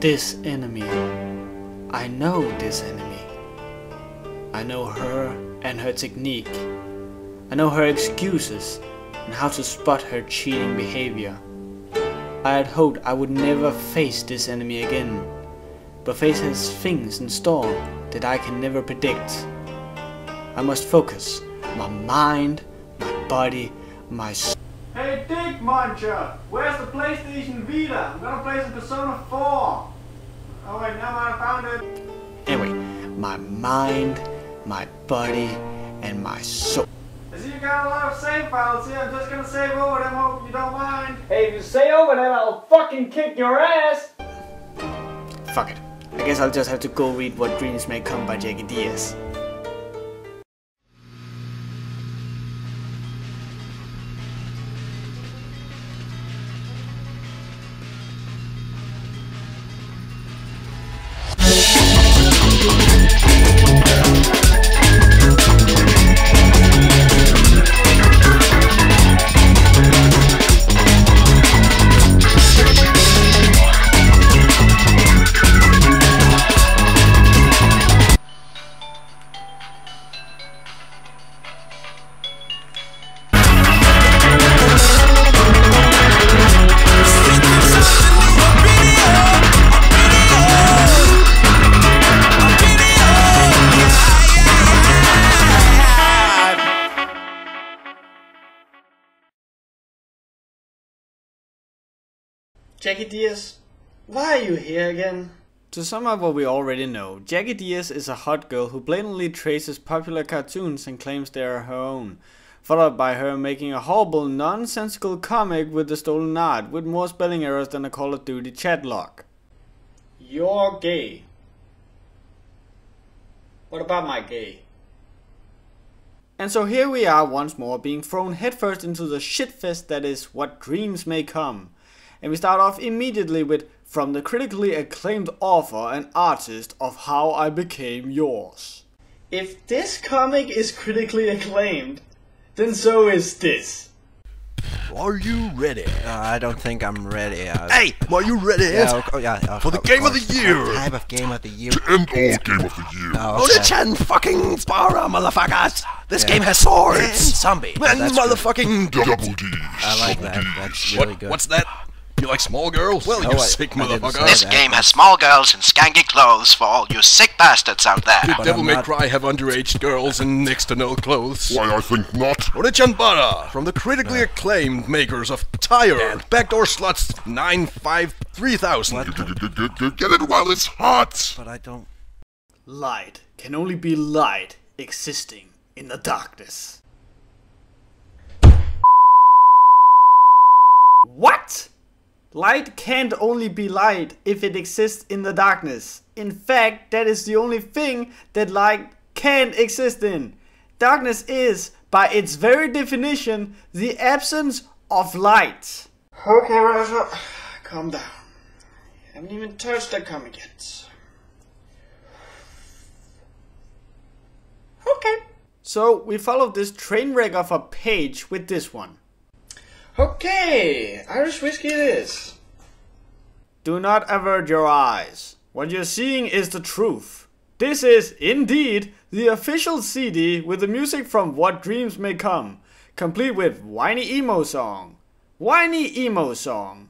This enemy. I know this enemy. I know her and her technique. I know her excuses and how to spot her cheating behavior. I had hoped I would never face this enemy again, but fate has things in store that I can never predict. I must focus my mind, my body, my soul. Hey Dick Muncher, where's the PlayStation Vita? I'm gonna play some Persona 4. Oh wait, now I found it. Anyway, my mind, my body, and my soul. I see you got a lot of save files here. I'm just gonna save over them, hope you don't mind. Hey, if you say over then I'll fucking kick your ass! Fuck it. I guess I'll just have to go read What Dreams May Come by Jackie Diaz. Jackie Diaz, why are you here again? To sum up what we already know, Jackie Diaz is a hot girl who blatantly traces popular cartoons and claims they are her own, followed by her making a horrible, nonsensical comic with the stolen art, with more spelling errors than a Call of Duty chat log. You're gay. What about my gay? And so here we are once more, being thrown headfirst into the shitfest that is What Dreams May Come. And we start off immediately with From the critically acclaimed author and artist of How I Became Yours. If this comic is critically acclaimed, then so is this. Are you ready? I don't think I'm ready. Hey, are you ready? For the game of the year. What type of game of the year? To end all game of the year. Oh, Okay. Chan fucking Spara, motherfuckers! This game has swords! And zombie. And That's good. motherfucking... Double D's. I like Double that. D's. That's really good. What's that? You like small girls? Well, No, you I sick didn't motherfucker. say This that. game has small girls in skanky clothes for all you sick bastards out there. Did But Devil I'm May not- Cry have underage girls and next to no clothes? Why, I think not. Onichan Bara, from the critically acclaimed makers of Tire and Backdoor Sluts 953,000. Get it while it's hot. But I don't... Light can only be light existing in the darkness. What? Light can't only be light if it exists in the darkness. In fact, that is the only thing that light can exist in. Darkness is, by its very definition, the absence of light. Okay, Rosa, calm down. I haven't even touched that comic yet. Okay. So we followed this train wreck of a page with this one. Okay, Irish whiskey it is. Do not avert your eyes. What you're seeing is the truth. This is, indeed, the official CD with the music from What Dreams May Come, complete with Whiny Emo Song, Whiny Emo Song,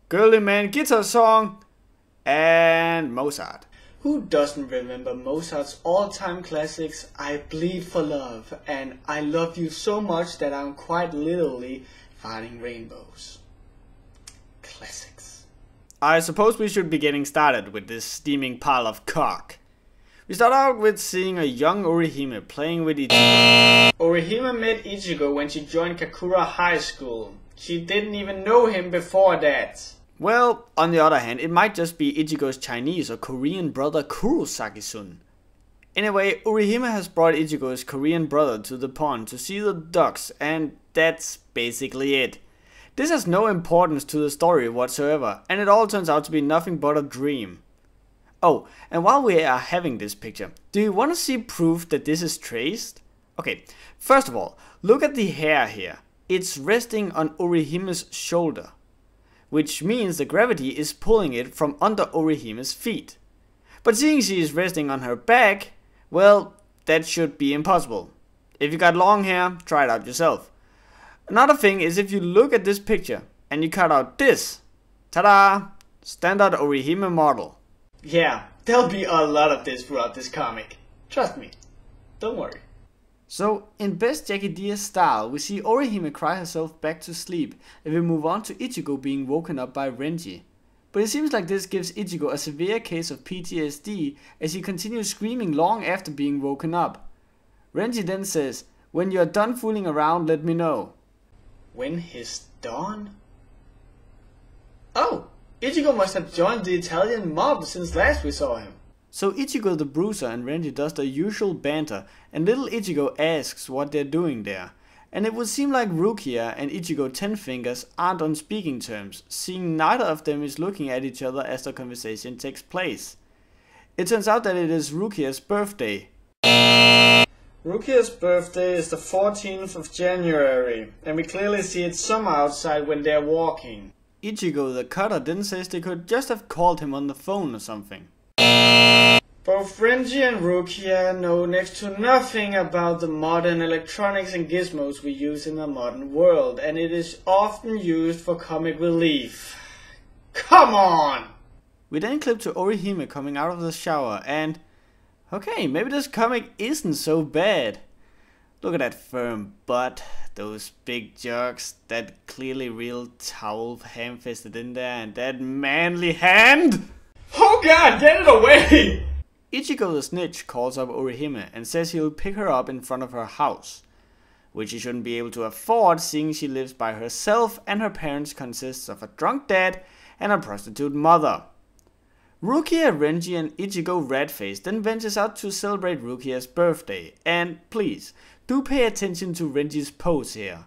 Girly Man Guitar Song, and Mozart. Who doesn't remember Mozart's all-time classics, I Bleed for Love, and I Love You So Much That I'm Quite Literally Finding Rainbows. Classics. I suppose we should be getting started with this steaming pile of cock. We start out with seeing a young Orihime playing with Ichigo. Orihime met Ichigo when she joined Kakura High School. She didn't even know him before that. Well, on the other hand, it might just be Ichigo's Chinese or Korean brother Kurosaki-sun. Anyway, Orihime has brought Ichigo's Korean brother to the pond to see the ducks, and that's basically it. This has no importance to the story whatsoever, and it all turns out to be nothing but a dream. Oh, and while we are having this picture, do you want to see proof that this is traced? Okay, first of all, look at the hair here. It's resting on Orihime's shoulder. which means the gravity is pulling it from under Orihime's feet. But seeing she is resting on her back, well, that should be impossible. If you got long hair, try it out yourself. Another thing is if you look at this picture and you cut out this, ta-da, standard Orihime model. Yeah, there'll be a lot of this throughout this comic. Trust me, don't worry. So, in best Jackie Diaz style, we see Orihime cry herself back to sleep, and we move on to Ichigo being woken up by Renji. But it seems like this gives Ichigo a severe case of PTSD as he continues screaming long after being woken up. Renji then says, "When you are done fooling around, let me know." When he's done? Oh, Ichigo must have joined the Italian mob since last we saw him. So Ichigo the Bruiser and Renji does the usual banter, and little Ichigo asks what they're doing there. And it would seem like Rukia and Ichigo Ten Fingers aren't on speaking terms, seeing neither of them is looking at each other as the conversation takes place. It turns out that it is Rukia's birthday. Rukia's birthday is the 14th of January, and we clearly see it somewhere outside when they're walking. Ichigo the Cutter then says they could just have called him on the phone or something. Both Renji and Rukia know next to nothing about the modern electronics and gizmos we use in the modern world, and it is often used for comic relief. Come on! We then clip to Orihime coming out of the shower and... okay, maybe this comic isn't so bad. Look at that firm butt, those big jugs, that clearly real towel ham-fisted in there, and that manly hand! Oh god, get it away! Ichigo the Snitch calls up Orihime and says he'll pick her up in front of her house, which she shouldn't be able to afford seeing she lives by herself and her parents consists of a drunk dad and a prostitute mother. Rukia, Renji and Ichigo Redface then ventures out to celebrate Rukia's birthday, and please, do pay attention to Renji's pose here.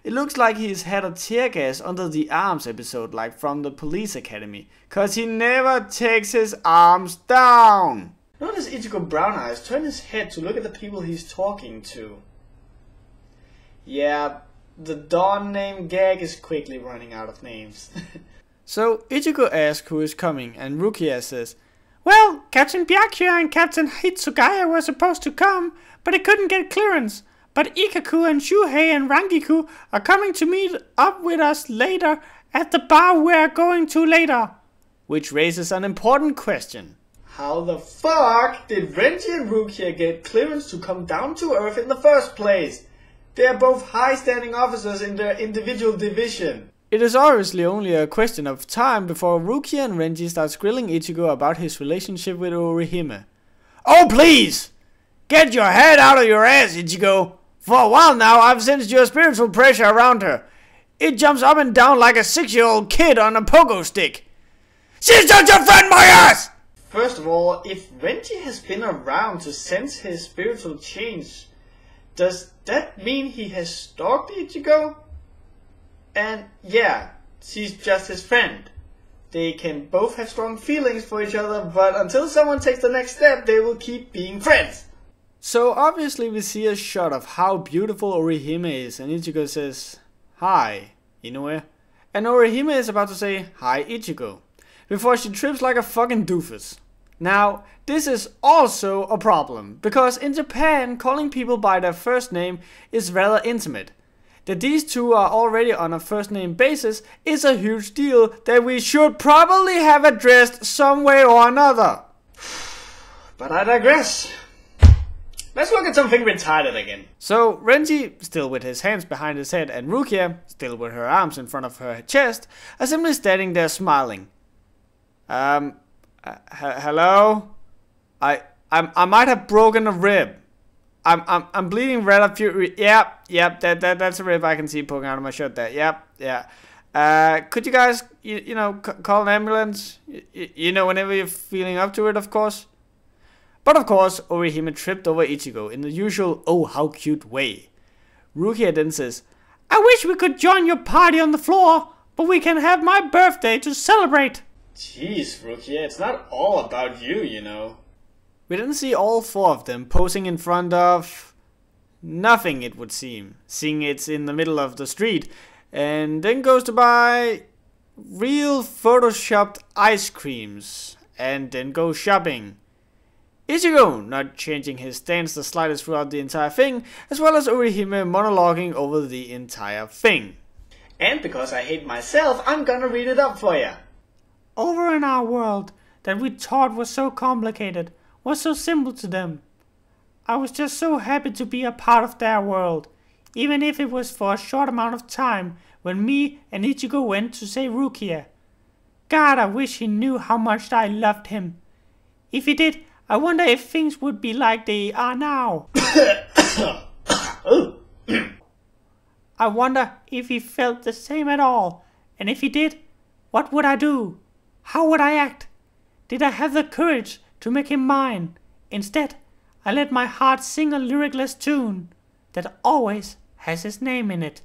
It looks like he's had a tear gas under the arms episode like from the Police Academy, cause he never takes his arms down. Notice Ichigo Brown Eyes turn his head to look at the people he's talking to. Yeah, the Dawn name gag is quickly running out of names. So Ichigo asks who is coming and Rukia says, "Well, Captain Byakuya and Captain Hitsugaya were supposed to come, but they couldn't get clearance. But Ikkaku and Shuhei and Rangiku are coming to meet up with us later at the bar we're going to later." Which raises an important question. How the fuck did Renji and Rukia get clearance to come down to Earth in the first place? They are both high-standing officers in their individual division. It is obviously only a question of time before Rukia and Renji starts grilling Ichigo about his relationship with Orihime. "Oh please! Get your head out of your ass, Ichigo! For a while now I've sensed your spiritual pressure around her. It jumps up and down like a 6-year-old kid on a pogo stick. She's not your friend, my ass!" First of all, if Renji has been around to sense his spiritual change, does that mean he has stalked Ichigo? And yeah, she's just his friend. They can both have strong feelings for each other, but until someone takes the next step, they will keep being friends. So obviously we see a shot of how beautiful Orihime is, and Ichigo says, "Hi, Inoue." And Orihime is about to say, "Hi, Ichigo," before she trips like a fucking doofus. Now, this is also a problem, because in Japan, calling people by their first name is rather intimate. That these two are already on a first name basis is a huge deal that we should probably have addressed some way or another. But I digress. Let's look at something retarded again. So Renji, still with his hands behind his head, and Rukia, still with her arms in front of her chest, are simply standing there smiling. Hello? I might have broken a rib. I'm bleeding rather furious. Yep, that's a rib I can see poking out of my shirt there. Yep. Could you guys, you know, call an ambulance? You know, whenever you're feeling up to it, of course. But of course, Orihime tripped over Ichigo in the usual "oh how cute" way. Rukia then says, "I wish we could join your party on the floor, but we can have my birthday to celebrate." Jeez, Rukia, it's not all about you, you know. We then see all four of them posing in front of nothing, it would seem, seeing it's in the middle of the street, and then goes to buy real photoshopped ice creams, and then go shopping. Ichigo not changing his stance the slightest throughout the entire thing, as well as Orihime monologuing over the entire thing. And because I hate myself, I'm gonna read it up for ya. Over in our world that we thought was so complicated, was so simple to them. I was just so happy to be a part of their world, even if it was for a short amount of time when me and Ichigo went to save Rukia. God, I wish he knew how much I loved him. If he did, I wonder if things would be like they are now. I wonder if he felt the same at all, and if he did, what would I do? How would I act? Did I have the courage to make him mine? Instead, I let my heart sing a lyricless tune that always has his name in it.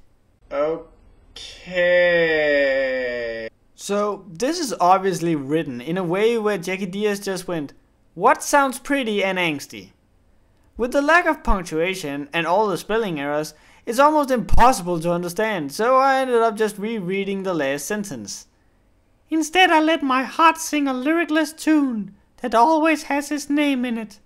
Okay. So, this is obviously written in a way where Jackie Diaz just went, "What sounds pretty and angsty?" With the lack of punctuation and all the spelling errors, it's almost impossible to understand, so I ended up just rereading the last sentence. Instead, I let my heart sing a lyricless tune that always has his name in it.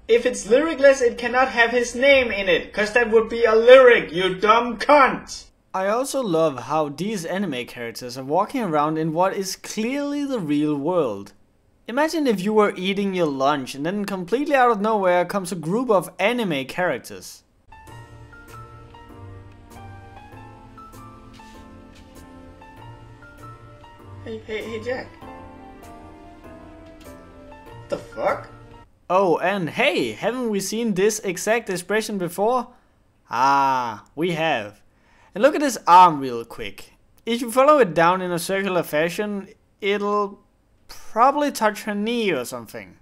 If it's lyricless, it cannot have his name in it, cause that would be a lyric, you dumb cunt! I also love how these anime characters are walking around in what is clearly the real world. Imagine if you were eating your lunch and then completely out of nowhere comes a group of anime characters. Hey Jack. The fuck? Oh, and hey, haven't we seen this exact expression before? Ah, we have. And look at this arm real quick. If you follow it down in a circular fashion, it'll probably touch her knee or something.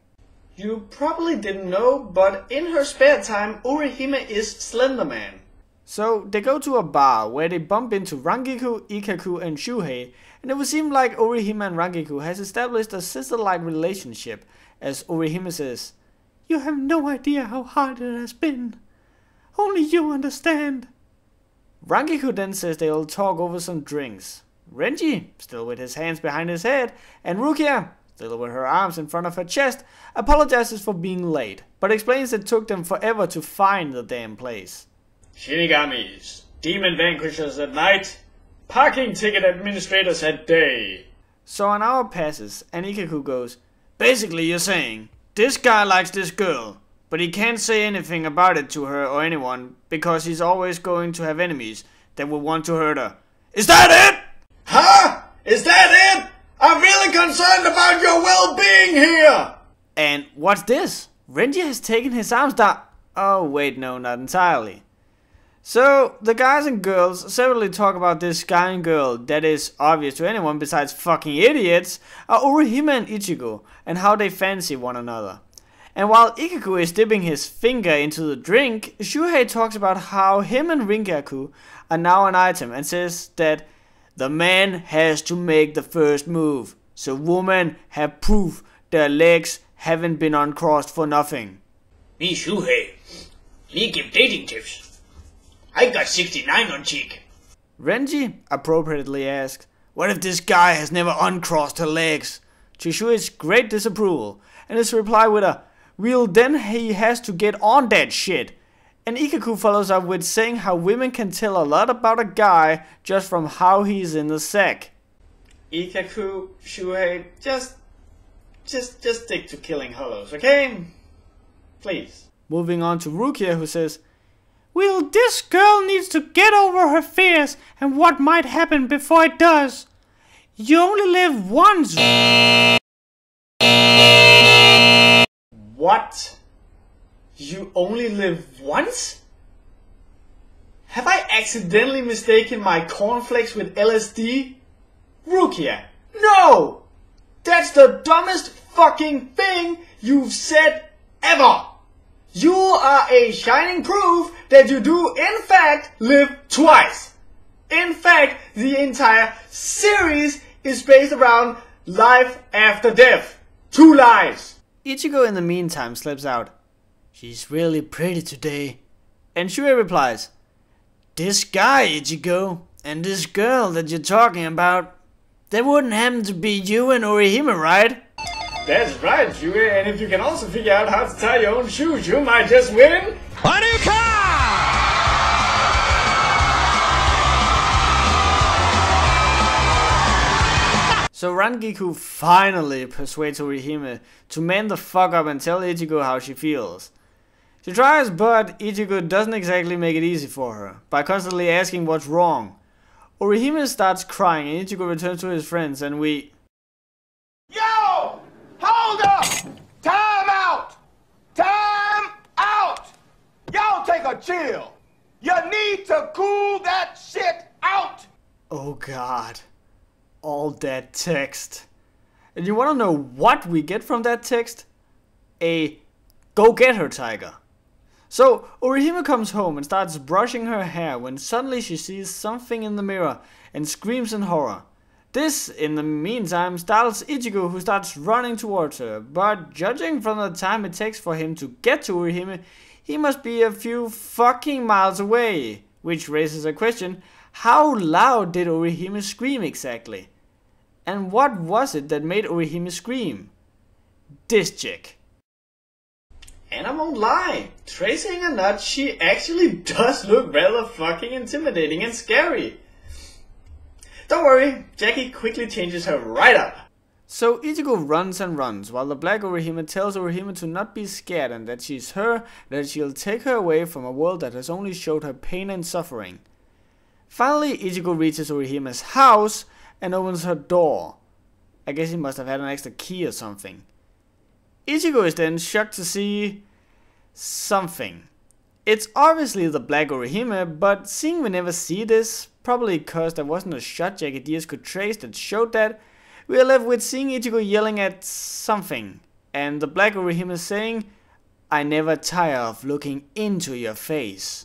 You probably didn't know, but in her spare time, Orihime is Slenderman. So they go to a bar where they bump into Rangiku, Ikaku and Shuhei, and it would seem like Orihime and Rangiku has established a sister-like relationship, as Orihime says, "You have no idea how hard it has been. Only you understand." Rangiku then says they'll talk over some drinks. Renji, still with his hands behind his head, and Rukia, still with her arms in front of her chest, apologizes for being late, but explains it took them forever to find the damn place. Shinigamis, demon vanquishers at night, parking ticket administrators at day. So an hour passes, and Ikaku goes, "Basically you're saying, this guy likes this girl, but he can't say anything about it to her or anyone, because he's always going to have enemies that will want to hurt her. Is that it?" Huh? Is that it? I'm really concerned about your well-being here! And what's this? Renji has taken his arms down. Oh wait, no, not entirely. So, the guys and girls separately talk about this guy and girl that is obvious to anyone besides fucking idiots are Orihime and Ichigo, and how they fancy one another. And while Ikaku is dipping his finger into the drink, Shuhei talks about how him and Rinkaku are now an item and says that the man has to make the first move, so women have proof their legs haven't been uncrossed for nothing. Me Shuhei, me give dating tips. I got 69 on cheek. Renji appropriately asks, "What if this guy has never uncrossed her legs?" To Shuei's great disapproval, and his reply with a, "Well then he has to get on that shit." And Ikaku follows up with saying how women can tell a lot about a guy just from how he's in the sack. Ikaku, Shuhei, just stick to killing hollows, okay? Please. Moving on to Rukia, who says, "Well, this girl needs to get over her fears and what might happen before it does. You only live once." What? You only live once? Have I accidentally mistaken my cornflakes with LSD? Rukia, no! That's the dumbest fucking thing you've said ever! You are a shining proof that you do in fact live twice. In fact, the entire series is based around life after death. 2 lives. Ichigo in the meantime slips out, "She's really pretty today." And Shuei replies, "This guy, Ichigo, and this girl that you're talking about, That wouldn't happen to be you and Orihime, right? That's right, Yui, and if you can also figure out how to tie your own shoes, you might just win a new car! So Rangiku finally persuades Orihime to man the fuck up and tell Ichigo how she feels. She tries, but Ichigo doesn't exactly make it easy for her, by constantly asking what's wrong. Orihime starts crying and Ichigo returns to his friends and we... Yo! Hold up! Time out! Time out! Y'all take a chill. You need to cool that shit out! Oh god. All that text. And you wanna know what we get from that text? A go get her, tiger. So Orihime comes home and starts brushing her hair when suddenly she sees something in the mirror and screams in horror. This, in the meantime, startles Ichigo, who starts running towards her, but judging from the time it takes for him to get to Orihime, he must be a few fucking miles away. Which raises a question, how loud did Orihime scream exactly? And what was it that made Orihime scream? This chick. And I won't lie, tracing a nut, she actually does look rather fucking intimidating and scary. Don't worry, Jackie quickly changes her right up. So Ichigo runs and runs, while the black Orihime tells Orihime to not be scared and that she's her, that she'll take her away from a world that has only showed her pain and suffering. Finally, Ichigo reaches Orihime's house and opens her door. I guess he must have had an extra key or something. Ichigo is then shocked to see... something. It's obviously the black Orihime, but seeing we never see this, probably because there wasn't a shot Jackie Diaz could trace that showed that, we are left with seeing Ichigo yelling at something, and the black Orihime saying, I never tire of looking into your face.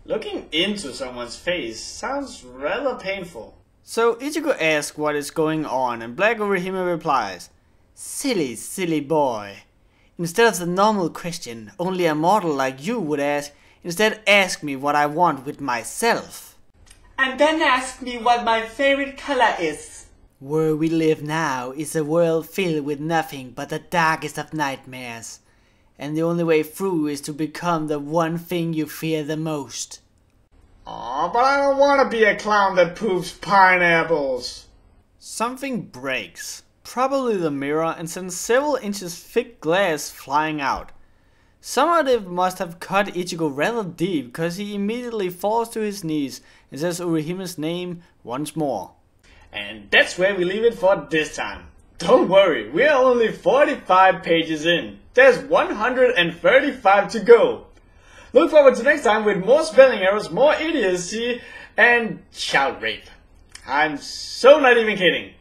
Looking into someone's face sounds rather painful. So Ichigo asks what is going on, and black Orihime replies, silly, silly boy. Instead of the normal question only a mortal like you would ask, instead ask me what I want with myself. And then ask me what my favorite color is. Where we live now is a world filled with nothing but the darkest of nightmares. And the only way through is to become the one thing you fear the most. Aw, but I don't want to be a clown that poops pineapples. Something breaks. Probably the mirror, and sends several inches thick glass flying out. Someone must have cut Ichigo rather deep, because he immediately falls to his knees and says Orihime's name once more. And that's where we leave it for this time. Don't worry, we are only 45 pages in. There's 135 to go. Look forward to next time with more spelling errors, more idiocy, and child rape. I'm so not even kidding.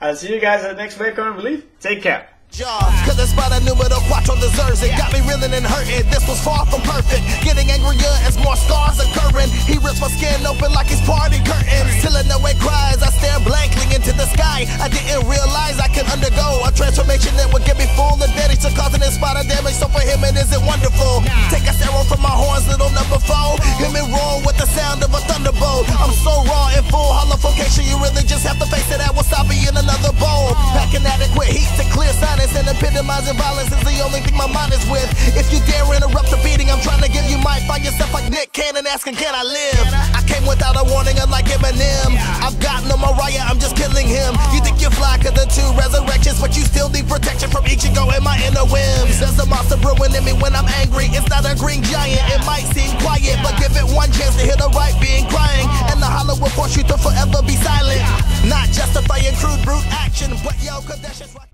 I'll see you guys at the next Webcomic Relief. Take care. Cause the spot numero cuatro deserves it. Got me reeling and hurting, this was far from perfect. Getting angrier as more scars occurring. He rips my skin open like his party curtains. Till I know it cries, I stare blankly into the sky. I didn't realize I could undergo a transformation that would get me full advantage to causing this spot of damage. So for him it isn't wonderful. Take a arrow from my horns, little number 4. Him and roar with the sound of a thunderbolt. I'm so raw in full hollowification, you really just have to face it at wasabi in another bowl. Packing adequate heat to clear sinus and epitomizing violence is the only thing my mind is with. If you dare interrupt the beating I'm trying to give, you might find yourself like Nick Cannon asking, can I live? I came without a warning unlike Eminem. I've got no Mariah, I'm just killing him. You think you fly cause the two resurrections, but you still need protection from Ichigo and my inner whims. There's a monster brewing in me when I'm angry. It's not a green giant, it might seem quiet, but give it one chance to hear the right being crying. And the hollow will force you to forever be silent. Not justifying crude brute action, but yo, cause that's just right.